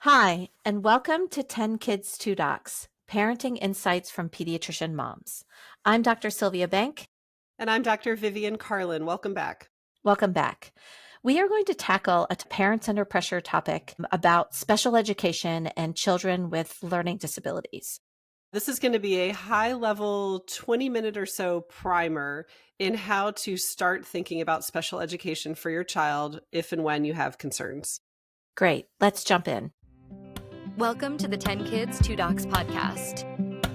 Hi, and welcome to 10 Kids, 2 Docs, Parenting Insights from Pediatrician Moms. I'm Dr. Sylvia Bank. And I'm Dr. Vivian Carlin. Welcome back. Welcome back. We are going to tackle a parents under pressure topic about special education and children with learning disabilities. This is going to be a high-level 20-minute or so primer in how to start thinking about special education for your child if and when you have concerns. Great, let's jump in. Welcome to the 10 Kids, 2 Docs podcast.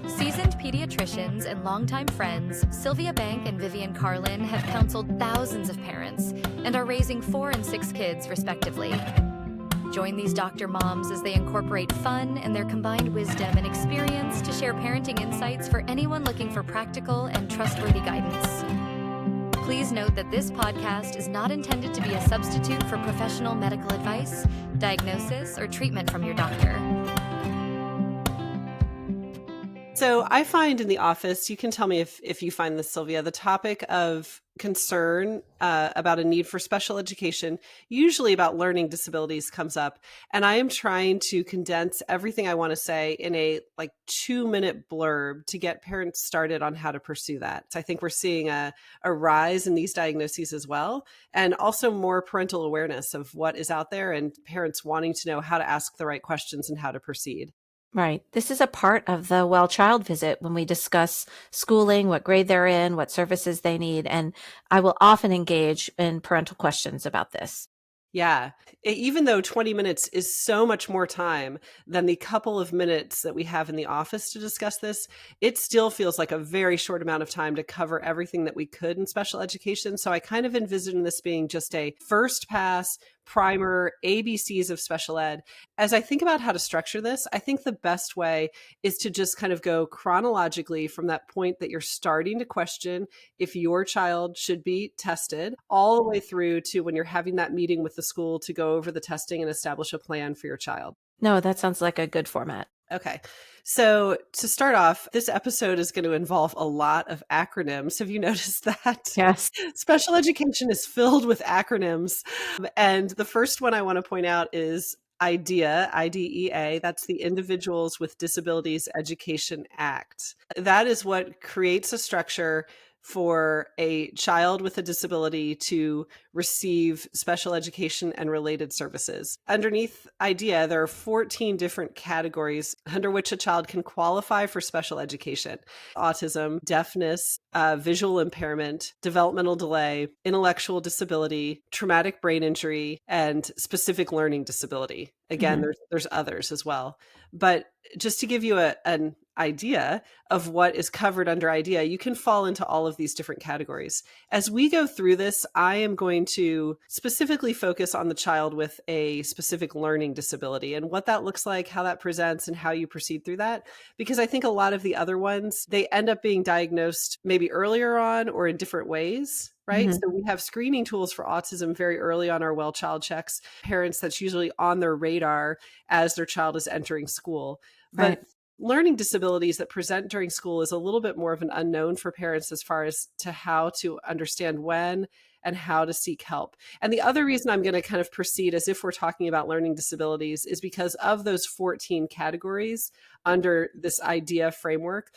Seasoned pediatricians and longtime friends, Sylvia Bank and Vivian Carlin have counseled thousands of parents and are raising 4 and 6 kids, respectively. Join these doctor moms as they incorporate fun and their combined wisdom and experience to share parenting insights for anyone looking for practical and trustworthy guidance. Please note that this podcast is not intended to be a substitute for professional medical advice, diagnosis, or treatment from your doctor. So I find in the office, you can tell me if you find this, Sylvia, the topic of concern about a need for special education, usually about learning disabilities, comes up. And I am trying to condense everything I want to say in a 2-minute blurb to get parents started on how to pursue that. So I think we're seeing a rise in these diagnoses as well, and also more parental awareness of what is out there and parents wanting to know how to ask the right questions and how to proceed. Right. This is a part of the well child visit when we discuss schooling, what grade they're in, what services they need. And I will often engage in parental questions about this. Yeah. Even though 20 minutes is so much more time than the couple of minutes that we have in the office to discuss this, it still feels like a very short amount of time to cover everything that we could in special education. So I kind of envision this being just a first pass primer, ABCs of special ed. As I think about how to structure this, I think the best way is to just kind of go chronologically from that point that you're starting to question if your child should be tested, all the way through to when you're having that meeting with the school to go over the testing and establish a plan for your child. No, that sounds like a good format. Okay. So to start off, this episode is going to involve a lot of acronyms. Have you noticed that? Yes. Special education is filled with acronyms. And the first one I want to point out is IDEA, IDEA. That's the Individuals with Disabilities Education Act. That is what creates a structure for a child with a disability to receive special education and related services. Underneath IDEA, there are 14 different categories under which a child can qualify for special education: autism, deafness, visual impairment, developmental delay, intellectual disability, traumatic brain injury, and specific learning disability. Again, there's others as well. But just to give you an idea of what is covered under IDEA, you can fall into all of these different categories. As we go through this, I am going to specifically focus on the child with a specific learning disability and what that looks like, how that presents, and how you proceed through that. Because I think a lot of the other ones, they end up being diagnosed maybe earlier on or in different ways. Right. Mm-hmm. So we have screening tools for autism very early on our well child checks. Parents, that's usually on their radar as their child is entering school. Right. But learning disabilities that present during school is a little bit more of an unknown for parents as far as to how to understand when and how to seek help. And the other reason I'm going to kind of proceed as if we're talking about learning disabilities is because of those 14 categories under this IDEA framework,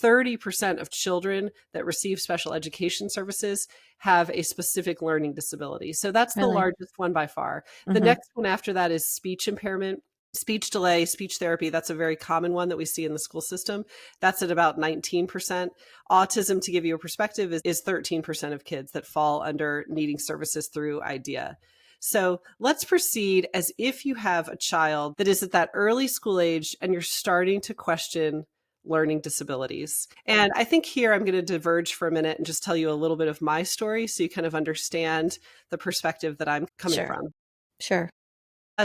30% of children that receive special education services have a specific learning disability. So that's the largest one by far. The next one after that is speech impairment. Speech delay, speech therapy, that's a very common one that we see in the school system. That's at about 19%. Autism, to give you a perspective, is 13% of kids that fall under needing services through IDEA. So let's proceed as if you have a child that is at that early school age and you're starting to question learning disabilities. And I think here I'm going to diverge for a minute and just tell you a little bit of my story so you kind of understand the perspective that I'm coming from. Sure.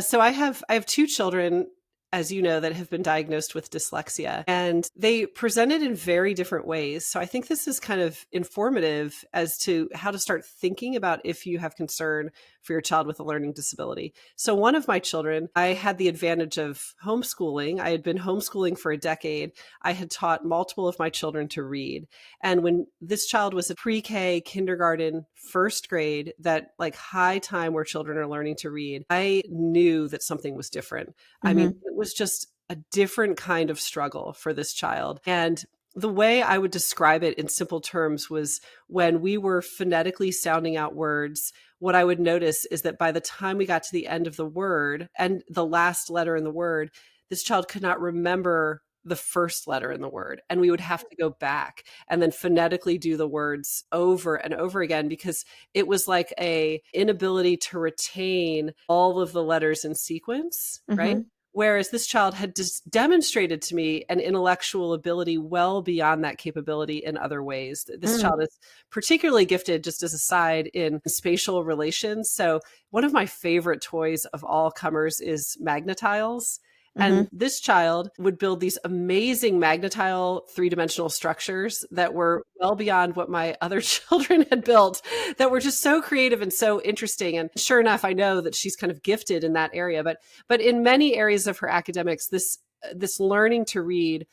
So I have 2 children, as you know, that have been diagnosed with dyslexia, and they presented in very different ways. So I think this is kind of informative as to how to start thinking about if you have concern for your child with a learning disability. So one of my children, I had the advantage of homeschooling. I had been homeschooling for a decade. I had taught multiple of my children to read. And when this child was a pre-K, kindergarten, first grade, that like high time where children are learning to read, I knew that something was different. I mean, it was just a different kind of struggle for this child. And the way I would describe it in simple terms was when we were phonetically sounding out words, what I would notice is that by the time we got to the end of the word and the last letter in the word, this child could not remember the first letter in the word. And we would have to go back and then phonetically do the words over and over again, because it was like a inability to retain all of the letters in sequence, right? Whereas this child had just demonstrated to me an intellectual ability well beyond that capability in other ways. This child is particularly gifted, just as a side, in spatial relations. So one of my favorite toys of all comers is magnetiles. And this child would build these amazing magnetile three-dimensional structures that were well beyond what my other children had built, that were just so creative and so interesting. And sure enough, I know that she's kind of gifted in that area. But in many areas of her academics, this learning to read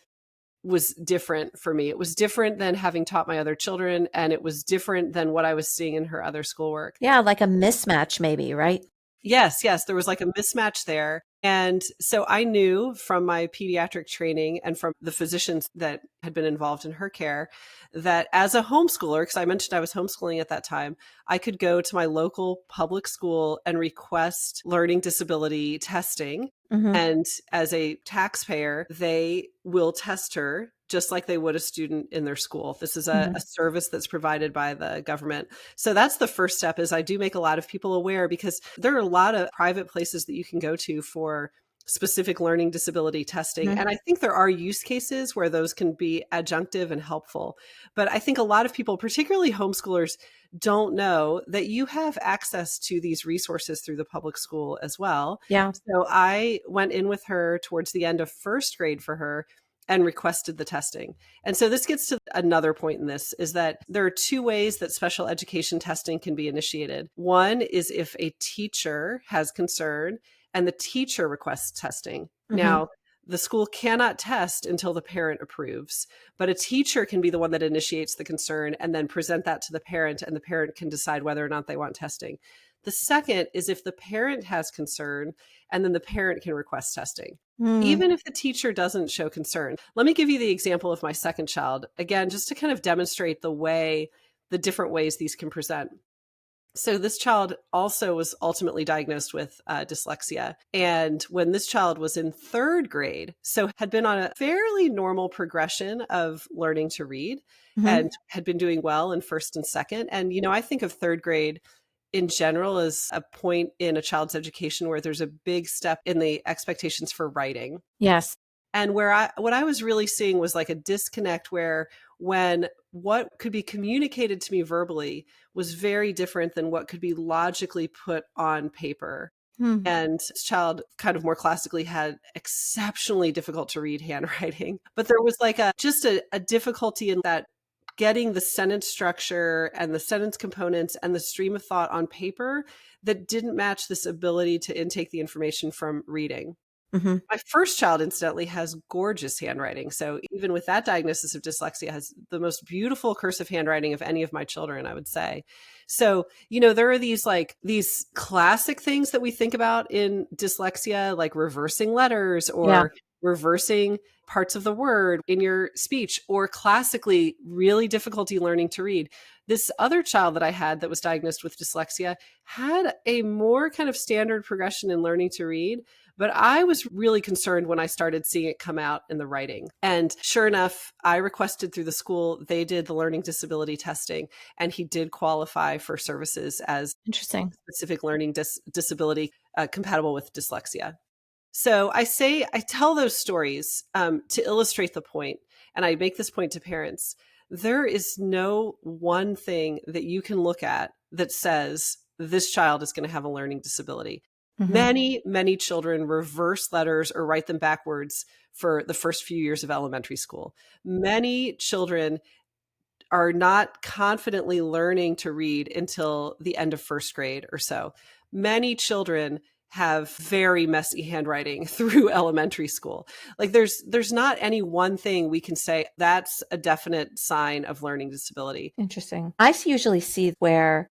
was different for me. It was different than having taught my other children, and it was different than what I was seeing in her other schoolwork. Yeah, like a mismatch maybe, right? Yes, there was like a mismatch there. And so I knew from my pediatric training and from the physicians that had been involved in her care that as a homeschooler, because I mentioned I was homeschooling at that time, I could go to my local public school and request learning disability testing. And as a taxpayer, they will test her just like they would a student in their school. This is a service that's provided by the government. So that's the first step. Is I do make a lot of people aware, because there are a lot of private places that you can go to for specific learning disability testing. And I think there are use cases where those can be adjunctive and helpful. But I think a lot of people, particularly homeschoolers, don't know that you have access to these resources through the public school as well. Yeah. So I went in with her towards the end of first grade for her and requested the testing. And so this gets to another point in this, is that there are two ways that special education testing can be initiated. One is if a teacher has concern and the teacher requests testing. Now, the school cannot test until the parent approves, but a teacher can be the one that initiates the concern and then present that to the parent, and the parent can decide whether or not they want testing. The second is if the parent has concern, and then the parent can request testing, even if the teacher doesn't show concern. Let me give you the example of my second child, again, just to kind of demonstrate the different ways these can present. So this child also was ultimately diagnosed with dyslexia. And when this child was in third grade, so had been on a fairly normal progression of learning to read and had been doing well in first and second. And, I think of third grade in general as a point in a child's education where there's a big step in the expectations for writing. Yes. And what I was really seeing was like a disconnect where when what could be communicated to me verbally was very different than what could be logically put on paper. And this child kind of more classically had exceptionally difficult to read handwriting, but there was like just a difficulty in that, getting the sentence structure and the sentence components and the stream of thought on paper that didn't match this ability to intake the information from reading. My first child, incidentally, has gorgeous handwriting. So even with that diagnosis of dyslexia, has the most beautiful cursive handwriting of any of my children, I would say. So, there are these classic things that we think about in dyslexia, like reversing letters or reversing parts of the word in your speech, or classically really difficulty learning to read. This other child that I had that was diagnosed with dyslexia had a more kind of standard progression in learning to read. But I was really concerned when I started seeing it come out in the writing. And sure enough, I requested through the school, they did the learning disability testing, and he did qualify for services as Interesting. specific learning disability compatible with dyslexia. So I tell those stories to illustrate the point, and I make this point to parents. There is no one thing that you can look at that says this child is going to have a learning disability. Many, many children reverse letters or write them backwards for the first few years of elementary school. Many children are not confidently learning to read until the end of first grade or so. many children have very messy handwriting through elementary school. Like there's not any one thing we can say that's a definite sign of learning disability. Interesting. Usually see where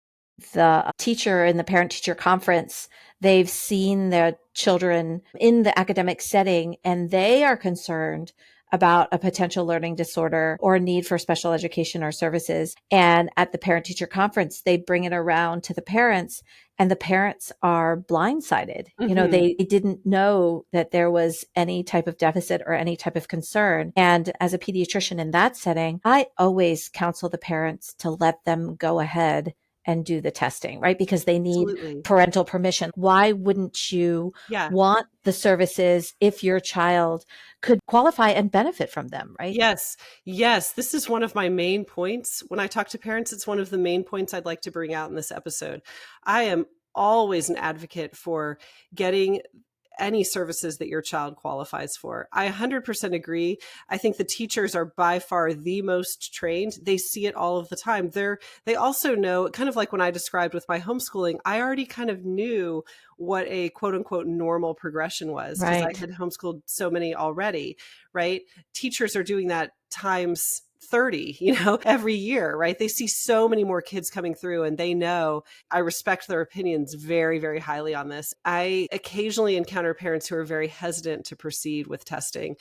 the teacher in the parent-teacher conference, they've seen their children in the academic setting and they are concerned about a potential learning disorder or a need for special education or services. And at the parent-teacher conference, they bring it around to the parents and the parents are blindsided. Mm-hmm. They didn't know that there was any type of deficit or any type of concern. And as a pediatrician in that setting, I always counsel the parents to let them go ahead and do the testing, right? Because they need Absolutely. parental permission. Why wouldn't you want the services if your child could qualify and benefit from them, right? Yes. This is one of my main points. When I talk to parents, it's one of the main points I'd like to bring out in this episode. I am always an advocate for getting any services that your child qualifies for. I 100% agree. I think the teachers are by far the most trained. They see it all of the time. They also know, kind of like when I described with my homeschooling, I already kind of knew what a quote unquote normal progression was because I had homeschooled so many already, right? Teachers are doing that times 30, every year, right? They see so many more kids coming through and they know. I respect their opinions very, very highly on this. I occasionally encounter parents who are very hesitant to proceed with testing,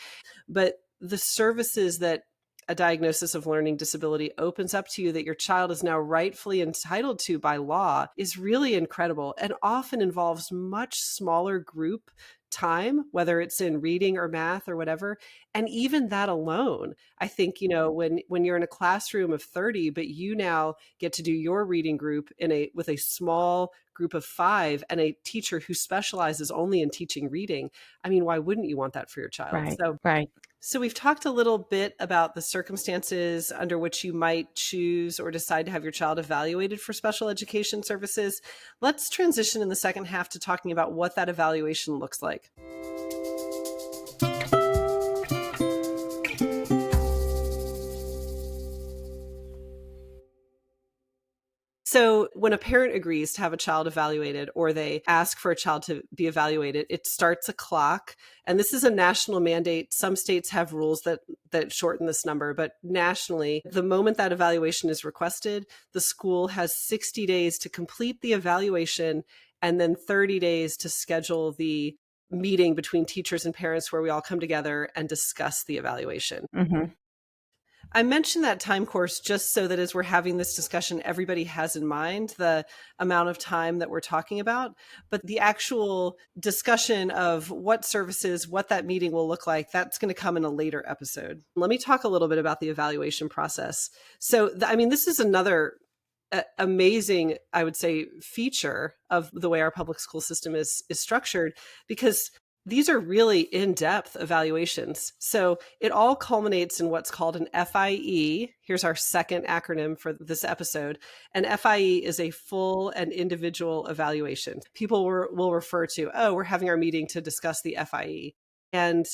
but the services that a diagnosis of learning disability opens up to you that your child is now rightfully entitled to by law is really incredible and often involves much smaller group time, whether it's in reading or math or whatever. And even that alone, I think, when you're in a classroom of 30, but you now get to do your reading group with a small group of 5 and a teacher who specializes only in teaching reading. I mean, why wouldn't you want that for your child? Right. So we've talked a little bit about the circumstances under which you might choose or decide to have your child evaluated for special education services. Let's transition in the second half to talking about what that evaluation looks like. So when a parent agrees to have a child evaluated or they ask for a child to be evaluated, it starts a clock. And this is a national mandate. Some states have rules that shorten this number, but nationally, the moment that evaluation is requested, the school has 60 days to complete the evaluation and then 30 days to schedule the meeting between teachers and parents where we all come together and discuss the evaluation. Mm-hmm. I mentioned that time course just so that as we're having this discussion, everybody has in mind the amount of time that we're talking about. But the actual discussion of what services, what that meeting will look like, that's going to come in a later episode. Let me talk a little bit about the evaluation process. So, this is another amazing, I would say, feature of the way our public school system is structured, because these are really in-depth evaluations. So it all culminates in what's called an FIE. Here's our second acronym for this episode. An FIE is a full and individual evaluation. People will refer to, we're having our meeting to discuss the FIE. And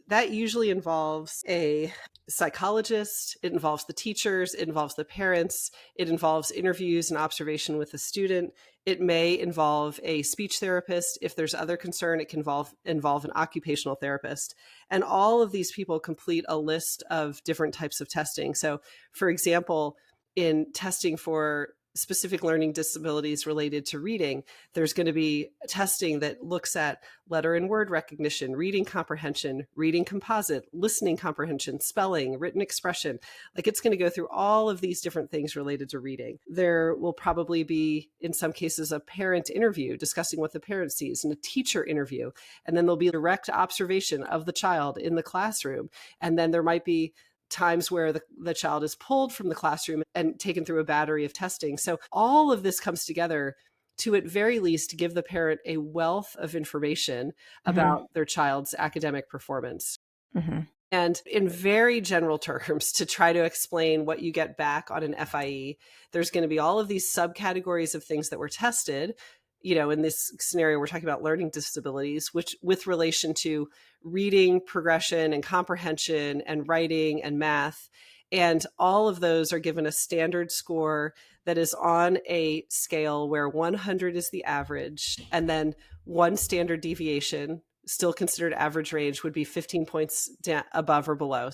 that usually involves a psychologist, it involves the teachers, it involves the parents, it involves interviews and observation with the student. It may involve a speech therapist. If there's other concern, it can involve an occupational therapist. And all of these people complete a list of different types of testing. So, for example, in testing for specific learning disabilities related to reading, there's going to be testing that looks at letter and word recognition, reading comprehension, reading composite, listening comprehension, spelling, written expression. Like, it's going to go through all of these different things related to reading. There will probably be, in some cases, a parent interview discussing what the parent sees, and a teacher interview. And then there'll be direct observation of the child in the classroom. And then there might be times where the child is pulled from the classroom and taken through a battery of testing. So all of this comes together to, at very least, give the parent a wealth of information about their child's academic performance. Mm-hmm. And in very general terms, to try to explain what you get back on an FIE, there's going to be all of these subcategories of things that were tested. In this scenario, we're talking about learning disabilities, which with relation to reading progression and comprehension and writing and math. And all of those are given a standard score that is on a scale where 100 is the average, and then one standard deviation, still considered average range, would be 15 points above or below.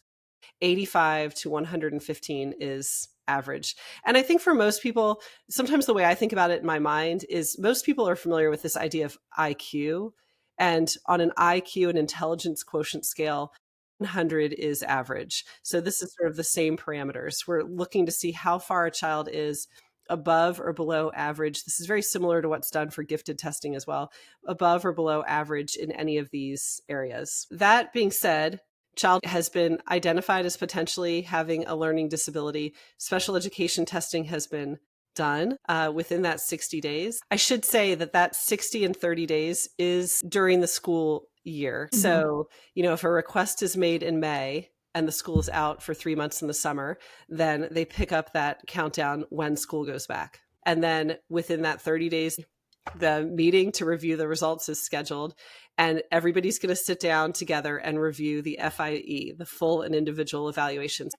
85 to 115 is average. And I think for most people, sometimes the way I think about it in my mind is most people are familiar with this idea of IQ. And on an IQ, an intelligence quotient scale, 100 is average. So this is sort of the same parameters. We're looking to see how far a child is above or below average. This is very similar to what's done for gifted testing as well, above or below average in any of these areas. That being said, child has been identified as potentially having a learning disability. Special education testing has been done within that 60 days. I should say that 60 and 30 days is during the school year. Mm-hmm. So, if a request is made in May and the school is out for 3 months in the summer, then they pick up that countdown when school goes back. And then within that 30 days, the meeting to review the results is scheduled, and everybody's going to sit down together and review the FIE, the full and individual evaluations.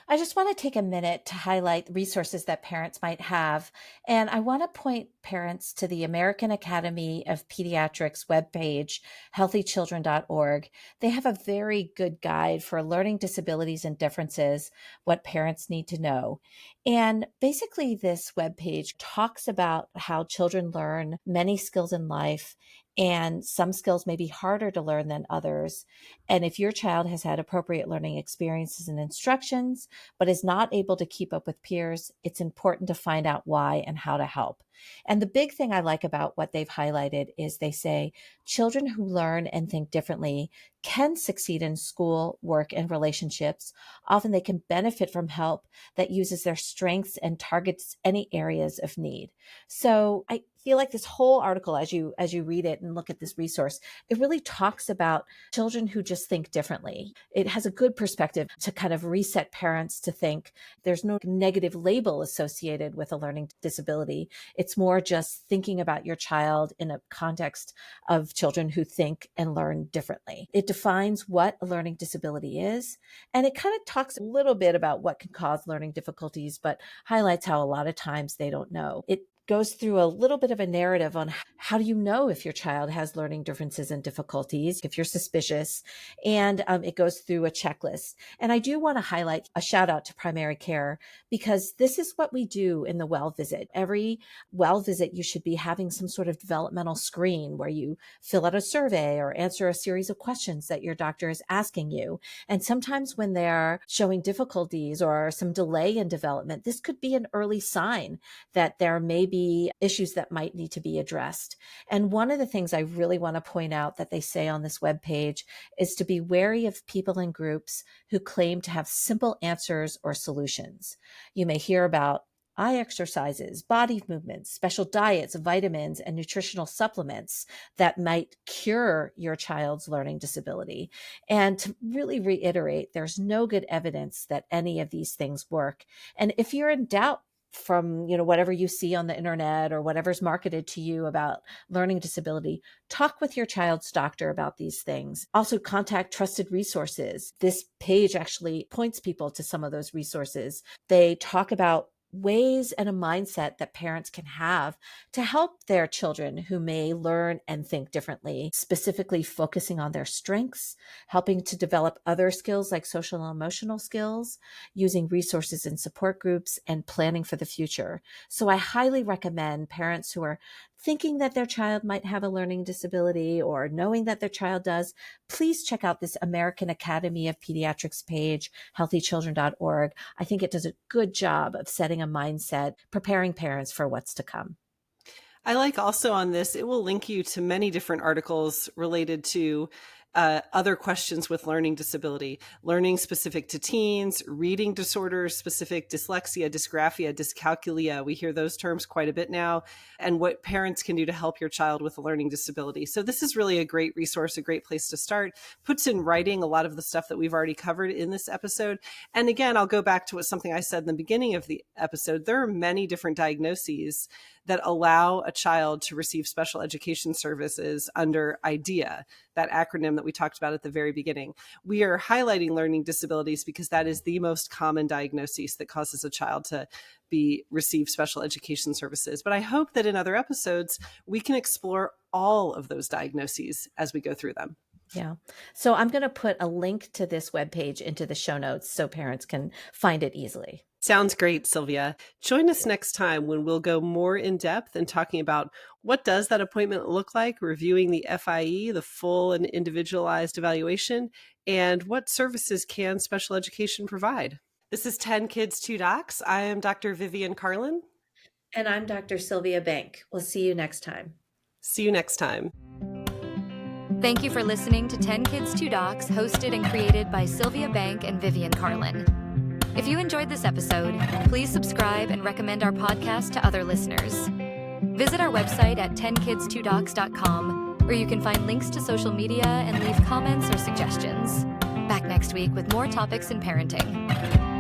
I just want to take a minute to highlight resources that parents might have. And I want to point parents to the American Academy of Pediatrics webpage, healthychildren.org. They have a very good guide for learning disabilities and differences, what parents need to know. And basically, this webpage talks about how children learn many skills in life, and some skills may be harder to learn than others. And if your child has had appropriate learning experiences and instructions, but is not able to keep up with peers, it's important to find out why and how to help. And the big thing I like about what they've highlighted is they say children who learn and think differently can succeed in school, work, and relationships. Often they can benefit from help that uses their strengths and targets any areas of need. So I feel like this whole article, as you read it and look at this resource, it really talks about children who just think differently. It has a good perspective to kind of reset parents to think there's no negative label associated with a learning disability. It's more just thinking about your child in a context of children who think and learn differently. It defines what a learning disability is, and it kind of talks a little bit about what can cause learning difficulties, but highlights how a lot of times they don't know. It goes through a little bit of a narrative on how do you know if your child has learning differences and difficulties, if you're suspicious, and it goes through a checklist. And I do want to highlight a shout out to primary care, because this is what we do in the well visit. Every well visit, you should be having some sort of developmental screen where you fill out a survey or answer a series of questions that your doctor is asking you. And sometimes when they're showing difficulties or some delay in development, this could be an early sign that there may be issues that might need to be addressed. And one of the things I really want to point out that they say on this webpage is to be wary of people and groups who claim to have simple answers or solutions. You may hear about eye exercises, body movements, special diets, vitamins, and nutritional supplements that might cure your child's learning disability. And to really reiterate, there's no good evidence that any of these things work. And if you're in doubt from whatever you see on the internet or whatever's marketed to you about learning disability, talk with your child's doctor about these things. Also contact trusted resources. This page actually points people to some of those resources. They talk about ways and a mindset that parents can have to help their children who may learn and think differently, specifically focusing on their strengths, helping to develop other skills like social and emotional skills, using resources and support groups, and planning for the future. So I highly recommend parents who are thinking that their child might have a learning disability or knowing that their child does, please check out this American Academy of Pediatrics page, healthychildren.org. I think it does a good job of setting a mindset, preparing parents for what's to come. I like also on this, it will link you to many different articles related to other questions with learning disability, learning specific to teens, reading disorders, specific dyslexia, dysgraphia, dyscalculia. We hear those terms quite a bit now, and what parents can do to help your child with a learning disability. So this is really a great resource, a great place to start. Puts in writing a lot of the stuff that we've already covered in this episode. And again, I'll go back to something I said in the beginning of the episode. There are many different diagnoses that allow a child to receive special education services under IDEA, that acronym that we talked about at the very beginning. We are highlighting learning disabilities because that is the most common diagnosis that causes a child to receive special education services. But I hope that in other episodes, we can explore all of those diagnoses as we go through them. Yeah. So I'm going to put a link to this webpage into the show notes so parents can find it easily. Sounds great, Sylvia. Join us next time when we'll go more in depth and talking about what does that appointment look like, reviewing the FIE, the full and individualized evaluation, and what services can special education provide. This is 10 Kids, 2 Docs. I am Dr. Vivian Carlin. And I'm Dr. Sylvia Bank. We'll see you next time. See you next time. Thank you for listening to 10 Kids, 2 Docs, hosted and created by Sylvia Bank and Vivian Carlin. If you enjoyed this episode, please subscribe and recommend our podcast to other listeners. Visit our website at 10kids2docs.com, where you can find links to social media and leave comments or suggestions. Back next week with more topics in parenting.